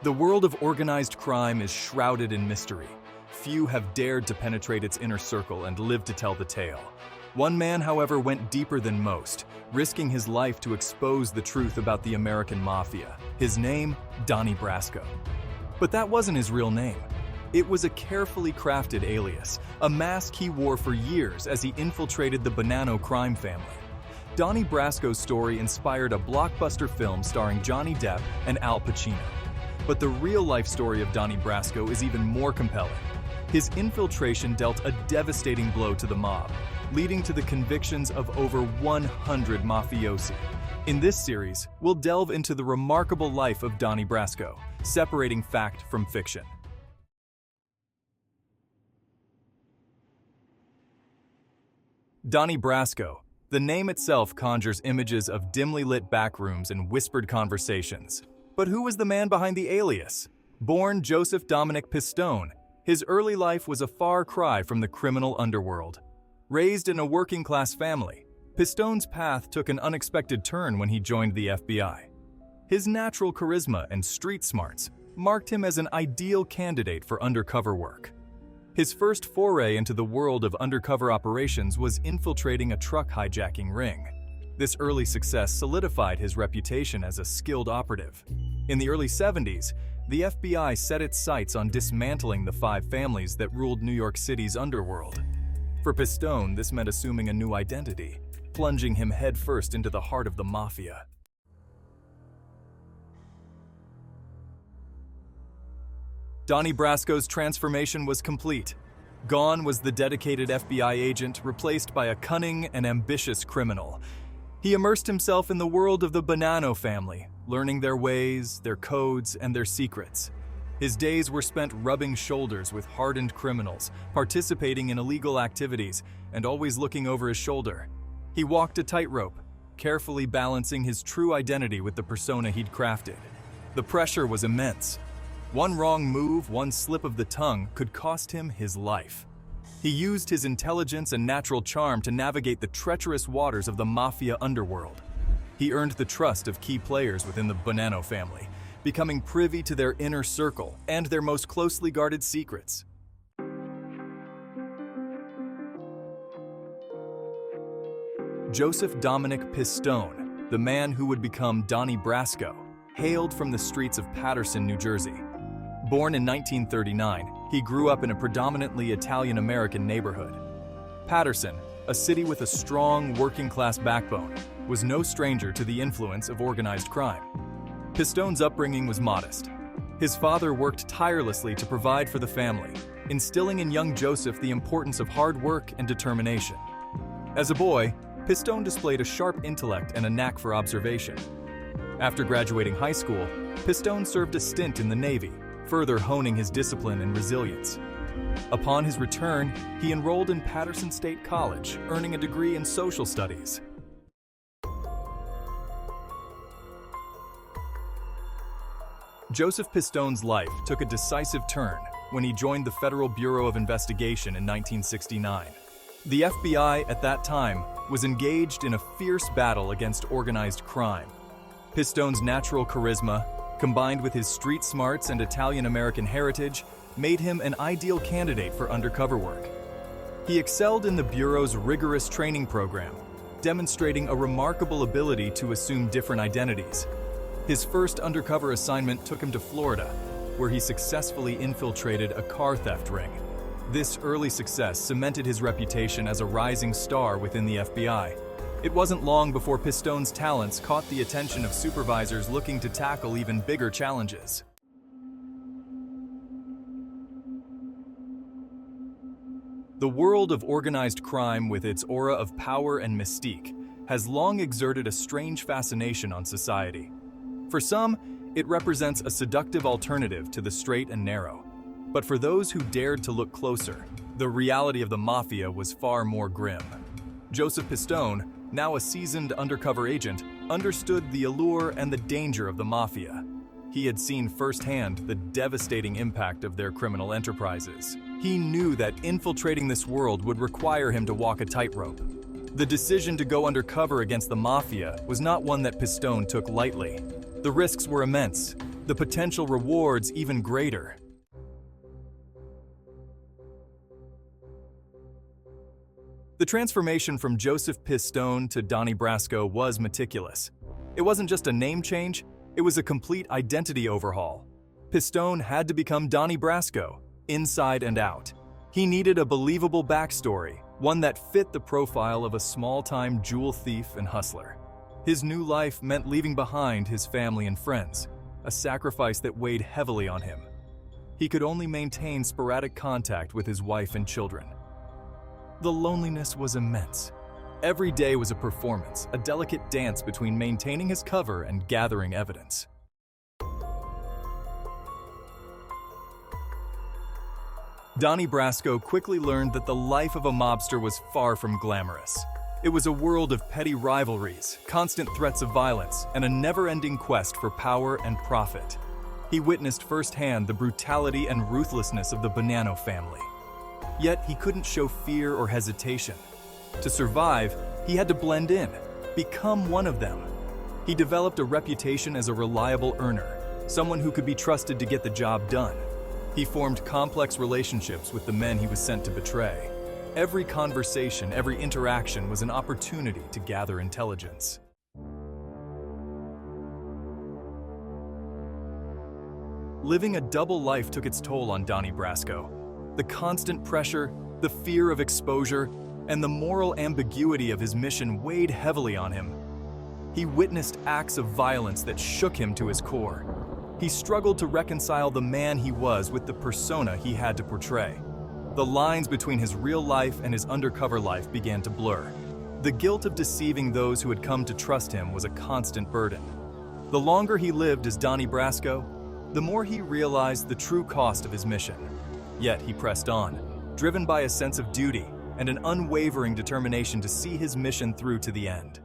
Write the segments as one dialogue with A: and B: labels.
A: The world of organized crime is shrouded in mystery. Few have dared to penetrate its inner circle and live to tell the tale. One man, however, went deeper than most, risking his life to expose the truth about the American Mafia. His name, Donnie Brasco. But that wasn't his real name. It was a carefully crafted alias, a mask he wore for years as he infiltrated the Bonanno crime family. Donnie Brasco's story inspired a blockbuster film starring Johnny Depp and Al Pacino. But the real-life story of Donnie Brasco is even more compelling. His infiltration dealt a devastating blow to the mob, leading to the convictions of over 100 mafiosi. In this series, we'll delve into the remarkable life of Donnie Brasco, separating fact from fiction. Donnie Brasco. The name itself conjures images of dimly lit backrooms and whispered conversations. But who was the man behind the alias? Born Joseph Dominic Pistone, his early life was a far cry from the criminal underworld. Raised in a working-class family, Pistone's path took an unexpected turn when he joined the FBI. His natural charisma and street smarts marked him as an ideal candidate for undercover work. His first foray into the world of undercover operations was infiltrating a truck hijacking ring. This early success solidified his reputation as a skilled operative. In the early 70s, the FBI set its sights on dismantling the 5 families that ruled New York City's underworld. For Pistone, this meant assuming a new identity, plunging him headfirst into the heart of the mafia. Donnie Brasco's transformation was complete. Gone was the dedicated FBI agent, replaced by a cunning and ambitious criminal. He immersed himself in the world of the Bonanno family, learning their ways, their codes, and their secrets. His days were spent rubbing shoulders with hardened criminals, participating in illegal activities, and always looking over his shoulder. He walked a tightrope, carefully balancing his true identity with the persona he'd crafted. The pressure was immense. One wrong move, one slip of the tongue could cost him his life. He used his intelligence and natural charm to navigate the treacherous waters of the mafia underworld. He earned the trust of key players within the Bonanno family, becoming privy to their inner circle and their most closely guarded secrets. Joseph Dominic Pistone, the man who would become Donnie Brasco, hailed from the streets of Paterson, New Jersey. Born in 1939, he grew up in a predominantly Italian-American neighborhood. Paterson, a city with a strong working-class backbone, was no stranger to the influence of organized crime. Pistone's upbringing was modest. His father worked tirelessly to provide for the family, instilling in young Joseph the importance of hard work and determination. As a boy, Pistone displayed a sharp intellect and a knack for observation. After graduating high school, Pistone served a stint in the Navy, further honing his discipline and resilience. Upon his return, he enrolled in Paterson State College, earning a degree in social studies. Joseph Pistone's life took a decisive turn when he joined the Federal Bureau of Investigation in 1969. The FBI at that time was engaged in a fierce battle against organized crime. Pistone's natural charisma, combined with his street smarts and Italian-American heritage, made him an ideal candidate for undercover work. He excelled in the Bureau's rigorous training program, demonstrating a remarkable ability to assume different identities. His first undercover assignment took him to Florida, where he successfully infiltrated a car theft ring. This early success cemented his reputation as a rising star within the FBI. It wasn't long before Pistone's talents caught the attention of supervisors looking to tackle even bigger challenges. The world of organized crime, with its aura of power and mystique, has long exerted a strange fascination on society. For some, it represents a seductive alternative to the straight and narrow. But for those who dared to look closer, the reality of the mafia was far more grim. Joseph Pistone, now a seasoned undercover agent, understood the allure and the danger of the mafia. He had seen firsthand the devastating impact of their criminal enterprises. He knew that infiltrating this world would require him to walk a tightrope. The decision to go undercover against the mafia was not one that Pistone took lightly. The risks were immense. the potential rewards even greater. The transformation from Joseph Pistone to Donnie Brasco was meticulous. It wasn't just a name change, it was a complete identity overhaul. Pistone had to become Donnie Brasco, inside and out. He needed a believable backstory, one that fit the profile of a small-time jewel thief and hustler. His new life meant leaving behind his family and friends, a sacrifice that weighed heavily on him. He could only maintain sporadic contact with his wife and children. The loneliness was immense. Every day was a performance, a delicate dance between maintaining his cover and gathering evidence. Donnie Brasco quickly learned that the life of a mobster was far from glamorous. It was a world of petty rivalries, constant threats of violence, and a never-ending quest for power and profit. He witnessed firsthand the brutality and ruthlessness of the Bonanno family. Yet he couldn't show fear or hesitation. To survive, he had to blend in, become one of them. He developed a reputation as a reliable earner, someone who could be trusted to get the job done. He formed complex relationships with the men he was sent to betray. Every conversation, every interaction was an opportunity to gather intelligence. Living a double life took its toll on Donnie Brasco. The constant pressure, the fear of exposure, and the moral ambiguity of his mission weighed heavily on him. He witnessed acts of violence that shook him to his core. He struggled to reconcile the man he was with the persona he had to portray. The lines between his real life and his undercover life began to blur. The guilt of deceiving those who had come to trust him was a constant burden. The longer he lived as Donnie Brasco, the more he realized the true cost of his mission. Yet he pressed on, driven by a sense of duty and an unwavering determination to see his mission through to the end.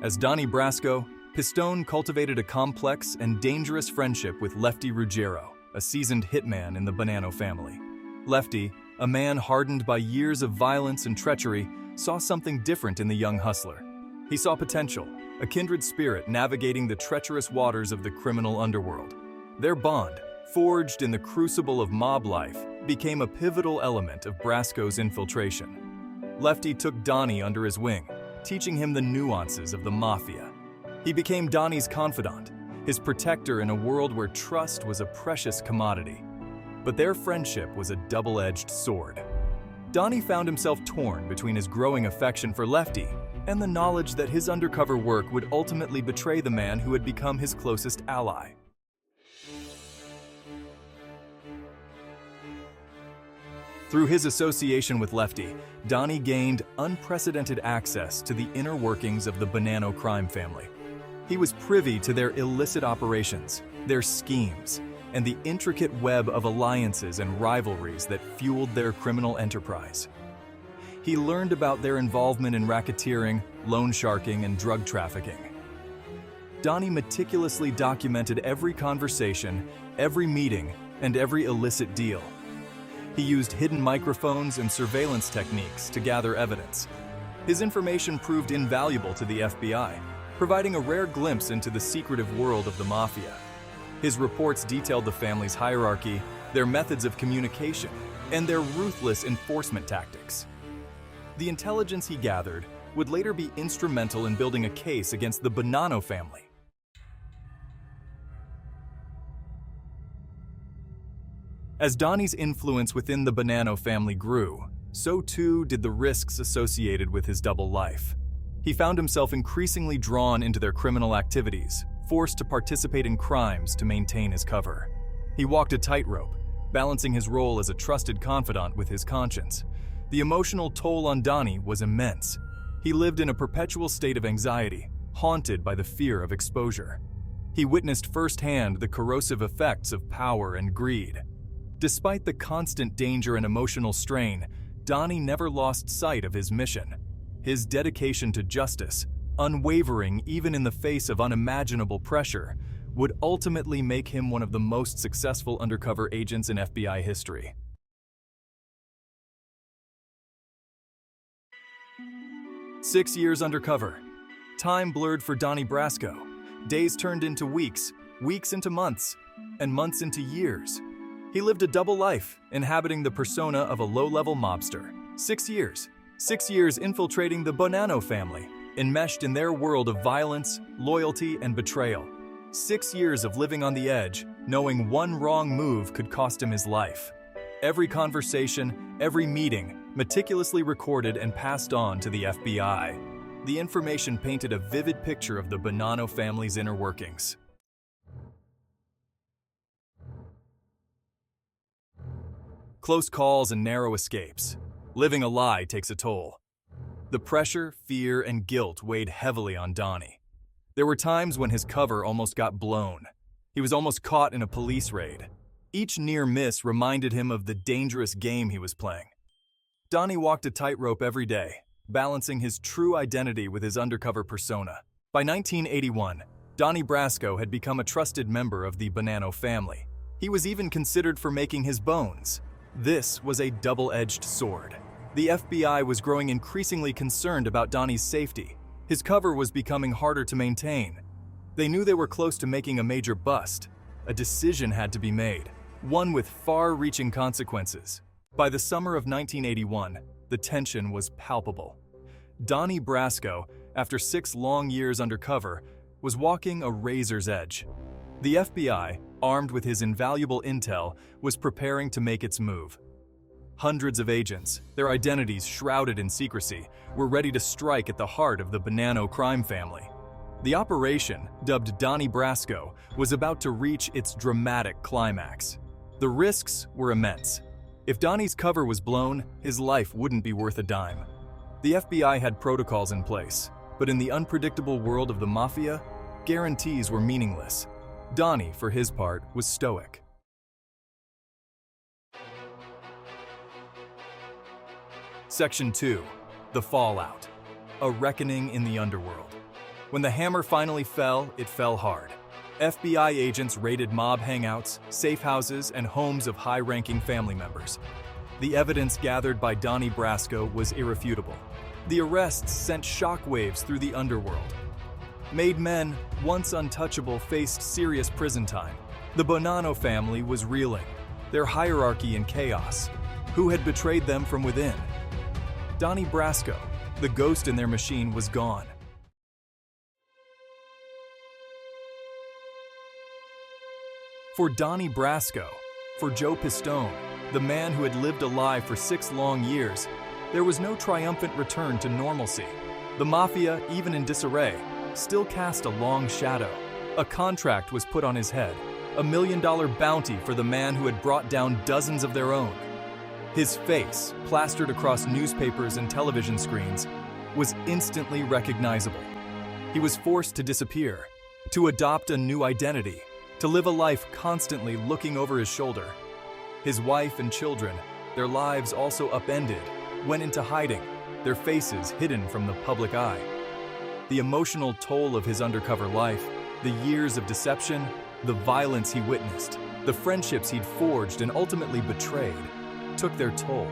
A: As Donnie Brasco, Pistone cultivated a complex and dangerous friendship with Lefty Ruggiero, a seasoned hitman in the Bonanno family. Lefty, a man hardened by years of violence and treachery, saw something different in the young hustler. He saw potential, a kindred spirit navigating the treacherous waters of the criminal underworld. Their bond, forged in the crucible of mob life, became a pivotal element of Brasco's infiltration. Lefty took Donnie under his wing, teaching him the nuances of the mafia. He became Donnie's confidant, his protector in a world where trust was a precious commodity. But their friendship was a double-edged sword. Donnie found himself torn between his growing affection for Lefty and the knowledge that his undercover work would ultimately betray the man who had become his closest ally. Through his association with Lefty, Donnie gained unprecedented access to the inner workings of the Bonanno crime family. He was privy to their illicit operations, their schemes, and the intricate web of alliances and rivalries that fueled their criminal enterprise. He learned about their involvement in racketeering, loan sharking, and drug trafficking. Donnie meticulously documented every conversation, every meeting, and every illicit deal. He used hidden microphones and surveillance techniques to gather evidence. His information proved invaluable to the FBI, providing a rare glimpse into the secretive world of the mafia. His reports detailed the family's hierarchy, their methods of communication, and their ruthless enforcement tactics. The intelligence he gathered would later be instrumental in building a case against the Bonanno family. As Donnie's influence within the Bonanno family grew, so too did the risks associated with his double life. He found himself increasingly drawn into their criminal activities, forced to participate in crimes to maintain his cover. He walked a tightrope, balancing his role as a trusted confidant with his conscience. The emotional toll on Donnie was immense. He lived in a perpetual state of anxiety, haunted by the fear of exposure. He witnessed firsthand the corrosive effects of power and greed. Despite the constant danger and emotional strain, Donnie never lost sight of his mission. His dedication to justice, unwavering even in the face of unimaginable pressure, would ultimately make him one of the most successful undercover agents in FBI history. "6 years undercover. Time blurred for Donnie Brasco. Days turned into weeks, weeks into months, and months into years. He lived a double life, inhabiting the persona of a low-level mobster. 6 years. 6 years infiltrating the Bonanno family, enmeshed in their world of violence, loyalty, and betrayal. 6 years of living on the edge, knowing one wrong move could cost him his life. Every conversation, every meeting, meticulously recorded and passed on to the FBI. The information painted a vivid picture of the Bonanno family's inner workings. Close calls and narrow escapes. Living a lie takes a toll. The pressure, fear, and guilt weighed heavily on Donnie. There were times when his cover almost got blown. He was almost caught in a police raid. Each near miss reminded him of the dangerous game he was playing. Donnie walked a tightrope every day, balancing his true identity with his undercover persona. By 1981, Donnie Brasco had become a trusted member of the Bonanno family. He was even considered for making his bones. This was a double-edged sword. The FBI was growing increasingly concerned about Donnie's safety. His cover was becoming harder to maintain. They knew they were close to making a major bust. A decision had to be made, one with far-reaching consequences. By the summer of 1981, the tension was palpable. Donnie Brasco, after 6 long years undercover, was walking a razor's edge. The FBI, armed with his invaluable intel, was preparing to make its move. Hundreds of agents, their identities shrouded in secrecy, were ready to strike at the heart of the Bonanno crime family. The operation, dubbed Donnie Brasco, was about to reach its dramatic climax. The risks were immense. If Donnie's cover was blown, his life wouldn't be worth a dime. The FBI had protocols in place, but in the unpredictable world of the mafia, guarantees were meaningless. Donnie, for his part, was stoic. Section 2. The Fallout. A reckoning in the underworld. When the hammer finally fell, it fell hard. FBI agents raided mob hangouts, safe houses, and homes of high-ranking family members. The evidence gathered by Donnie Brasco was irrefutable. The arrests sent shockwaves through the underworld. Made men, once untouchable, faced serious prison time. The Bonanno family was reeling, their hierarchy in chaos. Who had betrayed them from within? Donnie Brasco, the ghost in their machine, was gone. For Donnie Brasco, for Joe Pistone, the man who had lived a lie for 6 long years, there was no triumphant return to normalcy. The mafia, even in disarray, still cast a long shadow. A contract was put on his head, $1 million bounty for the man who had brought down dozens of their own. His face, plastered across newspapers and television screens, was instantly recognizable. He was forced to disappear, to adopt a new identity, to live a life constantly looking over his shoulder. His wife and children, their lives also upended, went into hiding, their faces hidden from the public eye. The emotional toll of his undercover life, the years of deception, the violence he witnessed, the friendships he'd forged and ultimately betrayed, took their toll.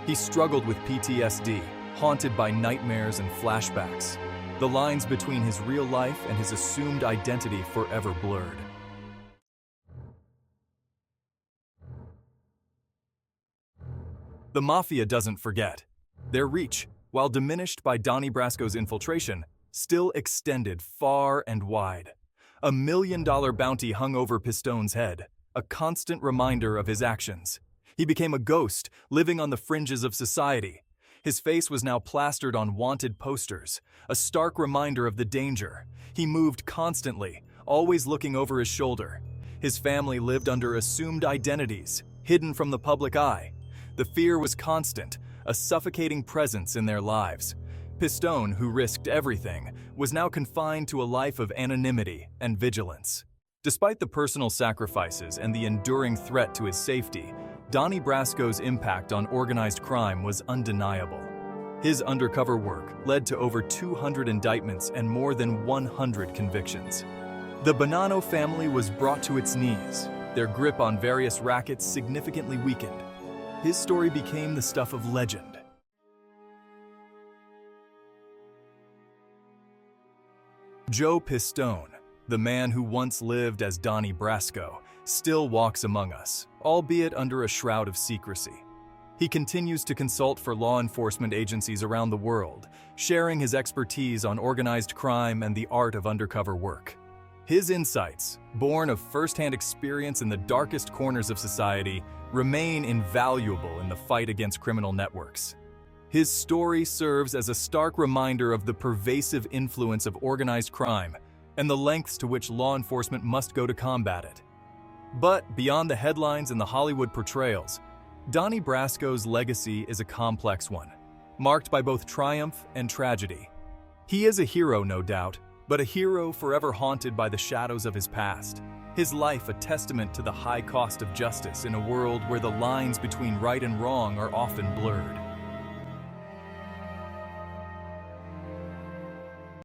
A: He struggled with PTSD, haunted by nightmares and flashbacks. The lines between his real life and his assumed identity forever blurred. The mafia doesn't forget. Their reach, while diminished by Donnie Brasco's infiltration, still extended far and wide. $1 million bounty hung over Pistone's head, a constant reminder of his actions. He became a ghost, living on the fringes of society. His face was now plastered on wanted posters, a stark reminder of the danger. He moved constantly, always looking over his shoulder. His family lived under assumed identities, hidden from the public eye. The fear was constant, a suffocating presence in their lives. Pistone, who risked everything, was now confined to a life of anonymity and vigilance. Despite the personal sacrifices and the enduring threat to his safety, Donnie Brasco's impact on organized crime was undeniable. His undercover work led to over 200 indictments and more than 100 convictions. The Bonanno family was brought to its knees, their grip on various rackets significantly weakened. His story became the stuff of legend. Joe Pistone, the man who once lived as Donnie Brasco, still walks among us, albeit under a shroud of secrecy. He continues to consult for law enforcement agencies around the world, sharing his expertise on organized crime and the art of undercover work. His insights, born of first-hand experience in the darkest corners of society, remain invaluable in the fight against criminal networks. His story serves as a stark reminder of the pervasive influence of organized crime and the lengths to which law enforcement must go to combat it. But beyond the headlines and the Hollywood portrayals, Donnie Brasco's legacy is a complex one, marked by both triumph and tragedy. He is a hero, no doubt, but a hero forever haunted by the shadows of his past. His life a testament to the high cost of justice in a world where the lines between right and wrong are often blurred.